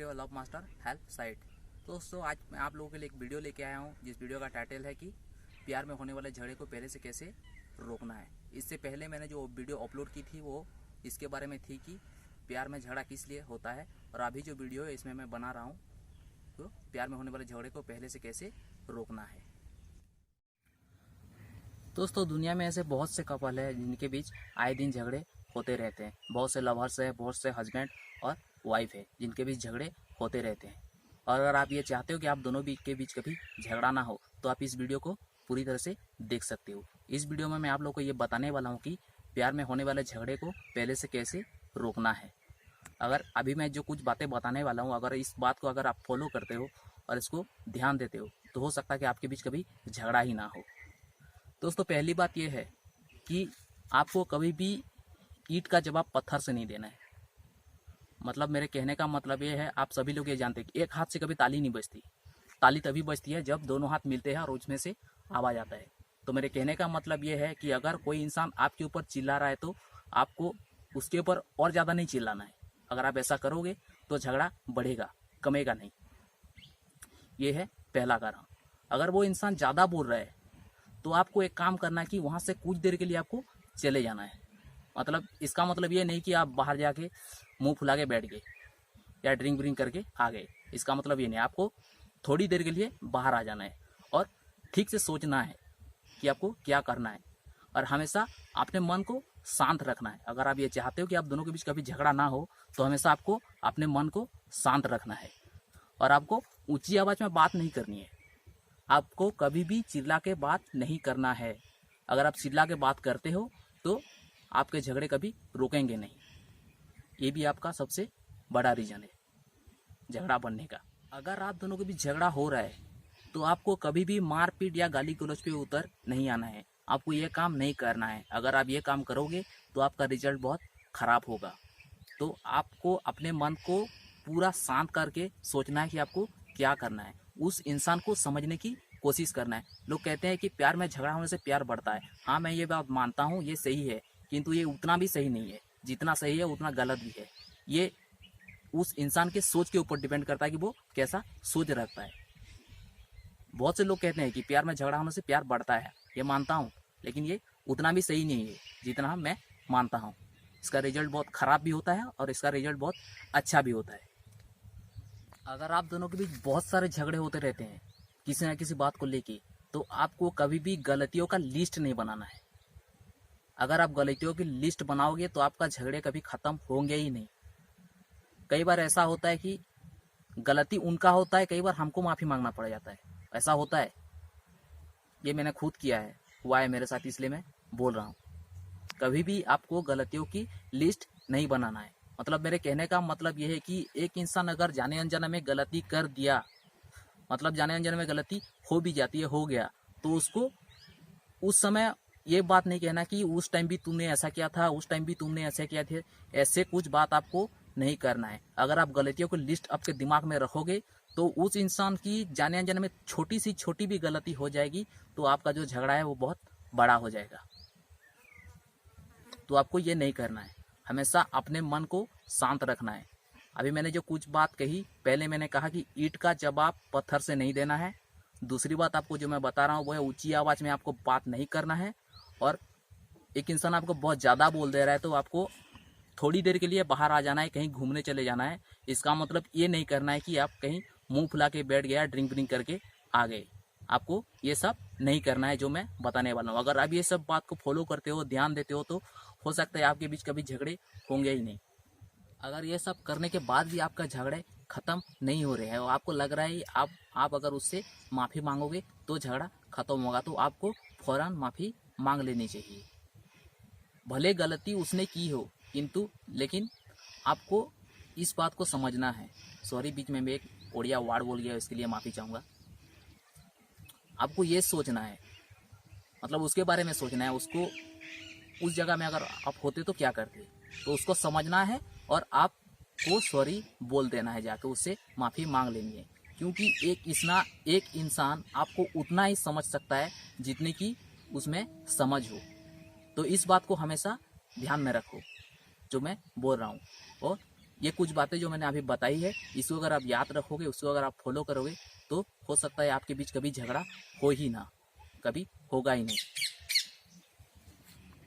Country और love master help site. तो दोस्तों आज मैं आप लोगों के लिए एक वीडियो लेके आया हूँ, जिस वीडियो का टाइटल है कि प्यार में होने वाले झगड़े को पहले से कैसे रोकना है। इससे पहले मैंने जो वीडियो अपलोड की थी वो इसके बारे में थी कि प्यार में झगड़ा किस लिए होता है, और अभी जो वीडियो है इसमें मैं बना रहा हूँ तो प्यार में होने वाले झगड़े को पहले से कैसे रोकना है। दोस्तों दुनिया में ऐसे बहुत से कपल है जिनके बीच आए दिन झगड़े होते रहते हैं। बहुत से लवर्स है, बहुत से हस्बैंड और वाइफ है जिनके बीच झगड़े होते रहते हैं। और अगर आप ये चाहते हो कि आप दोनों के बीच कभी झगड़ा ना हो तो आप इस वीडियो को पूरी तरह से देख सकते हो। इस वीडियो में मैं आप लोग को ये बताने वाला हूँ कि प्यार में होने वाले झगड़े को पहले से कैसे रोकना है। अगर अभी मैं जो कुछ बातें बताने वाला हूँ, अगर इस बात को अगर आप फॉलो करते हो और इसको ध्यान देते हो तो हो सकता है कि आपके बीच कभी झगड़ा ही ना हो। दोस्तों पहली बात यह है कि आपको कभी भी ईंट का जवाब पत्थर से नहीं देना है। मतलब मेरे कहने का मतलब ये है, आप सभी लोग ये जानते हैं कि एक हाथ से कभी ताली नहीं बजती। ताली तभी बजती है जब दोनों हाथ मिलते हैं और उसमें से आवाज़ आता है। तो मेरे कहने का मतलब ये है कि अगर कोई इंसान आपके ऊपर चिल्ला रहा है तो आपको उसके ऊपर और ज़्यादा नहीं चिल्लाना है। अगर आप ऐसा करोगे तो झगड़ा बढ़ेगा, कमेगा नहीं। ये है पहला कारण। अगर वो इंसान ज़्यादा बोल रहा है तो आपको एक काम करना है कि वहाँ से कुछ देर के लिए आपको चले जाना है। मतलब इसका मतलब ये नहीं कि आप बाहर जाके मुंह फुला के बैठ गए या ड्रिंक करके आ गए। इसका मतलब ये नहीं, आपको थोड़ी देर के लिए बाहर आ जाना है और ठीक से सोचना है कि आपको क्या करना है, और हमेशा अपने मन को शांत रखना है। अगर आप ये चाहते हो कि आप दोनों के बीच कभी झगड़ा ना हो तो हमेशा आपको अपने मन को शांत रखना है और आपको ऊंची आवाज़ में बात नहीं करनी है। आपको कभी भी चिल्ला के बात नहीं करना है। अगर आप चिल्ला के बात करते हो तो आपके झगड़े कभी रुकेंगे नहीं। ये भी आपका सबसे बड़ा रीज़न है झगड़ा बनने का। अगर आप दोनों के बीच झगड़ा हो रहा है तो आपको कभी भी मारपीट या गाली गलौज पे उतर नहीं आना है। आपको ये काम नहीं करना है। अगर आप ये काम करोगे तो आपका रिजल्ट बहुत ख़राब होगा। तो आपको अपने मन को पूरा शांत करके सोचना है कि आपको क्या करना है। उस इंसान को समझने की कोशिश करना है। लोग कहते हैं कि प्यार में झगड़ा होने से प्यार बढ़ता है। हाँ, मैं ये बात मानता हूँ, ये सही है, किंतु ये उतना भी सही नहीं है। जितना सही है उतना गलत भी है। ये उस इंसान के सोच के ऊपर डिपेंड करता है कि वो कैसा सोच रखता है। बहुत से लोग कहते हैं कि प्यार में झगड़ा होने से प्यार बढ़ता है, ये मानता हूँ, लेकिन ये उतना भी सही नहीं है जितना मैं मानता हूँ। इसका रिजल्ट बहुत ख़राब भी होता है और इसका रिजल्ट बहुत अच्छा भी होता है। अगर आप दोनों के बीच बहुत सारे झगड़े होते रहते हैं किसी न किसी बात को लेके, तो आपको कभी भी गलतियों का लिस्ट नहीं बनाना है। अगर आप गलतियों की लिस्ट बनाओगे तो आपका झगड़े कभी ख़त्म होंगे ही नहीं। कई बार ऐसा होता है कि गलती उनका होता है, कई बार हमको माफ़ी मांगना पड़ जाता है। ऐसा होता है, ये मैंने खुद किया है, हुआ है मेरे साथ, इसलिए मैं बोल रहा हूँ। कभी भी आपको गलतियों की लिस्ट नहीं बनाना है। मतलब मेरे कहने का मतलब ये है कि एक इंसान अगर जाने अनजाने में गलती कर दिया, मतलब जाने अनजाने में गलती हो भी जाती है, हो गया, तो उसको उस समय ये बात नहीं कहना कि उस टाइम भी तुमने ऐसा किया था, उस टाइम भी तुमने ऐसा किया था। ऐसे कुछ बात आपको नहीं करना है। अगर आप गलतियों को लिस्ट आपके दिमाग में रखोगे तो उस इंसान की जाने अनजाने में छोटी सी छोटी भी गलती हो जाएगी तो आपका जो झगड़ा है वो बहुत बड़ा हो जाएगा। तो आपको ये नहीं करना है। हमेशा अपने मन को शांत रखना है। अभी मैंने जो कुछ बात कही, पहले मैंने कहा कि ईंट का जवाब पत्थर से नहीं देना है। दूसरी बात आपको जो मैं बता रहा हूँ वो है ऊंची आवाज़ में आपको बात नहीं करना है। और एक इंसान आपको बहुत ज़्यादा बोल दे रहा है तो आपको थोड़ी देर के लिए बाहर आ जाना है, कहीं घूमने चले जाना है। इसका मतलब ये नहीं करना है कि आप कहीं मुंह फुला के बैठ गया, ड्रिंक करके आ गए। आपको ये सब नहीं करना है जो मैं बताने वाला हूँ। अगर आप ये सब बात को फॉलो करते हो, ध्यान देते हो, तो हो सकता है आपके बीच कभी झगड़े होंगे ही नहीं। अगर ये सब करने के बाद भी आपका झगड़े ख़त्म नहीं हो रहे हैं और आपको लग रहा है आप अगर उससे माफ़ी मांगोगे तो झगड़ा ख़त्म होगा, तो आपको फ़ौरन माफ़ी मांग लेनी चाहिए। भले गलती उसने की हो, किंतु लेकिन आपको इस बात को समझना है। सॉरी, बीच में मैं एक ओडिया वर्ड बोल गया, इसके लिए माफ़ी चाहूँगा। आपको ये सोचना है, मतलब उसके बारे में सोचना है, उसको उस जगह में अगर आप होते तो क्या करते, तो उसको समझना है और आपको सॉरी बोल देना है, जाके उससे माफ़ी मांग लेनी है। क्योंकि एक इंसान आपको उतना ही समझ सकता है जितनी की उसमें समझ हो। तो इस बात को हमेशा ध्यान में रखो जो मैं बोल रहा हूँ। और ये कुछ बातें जो मैंने अभी बताई है, इसको अगर आप याद रखोगे, उसको अगर आप फॉलो करोगे, तो हो सकता है आपके बीच कभी झगड़ा हो ही ना, कभी होगा ही नहीं।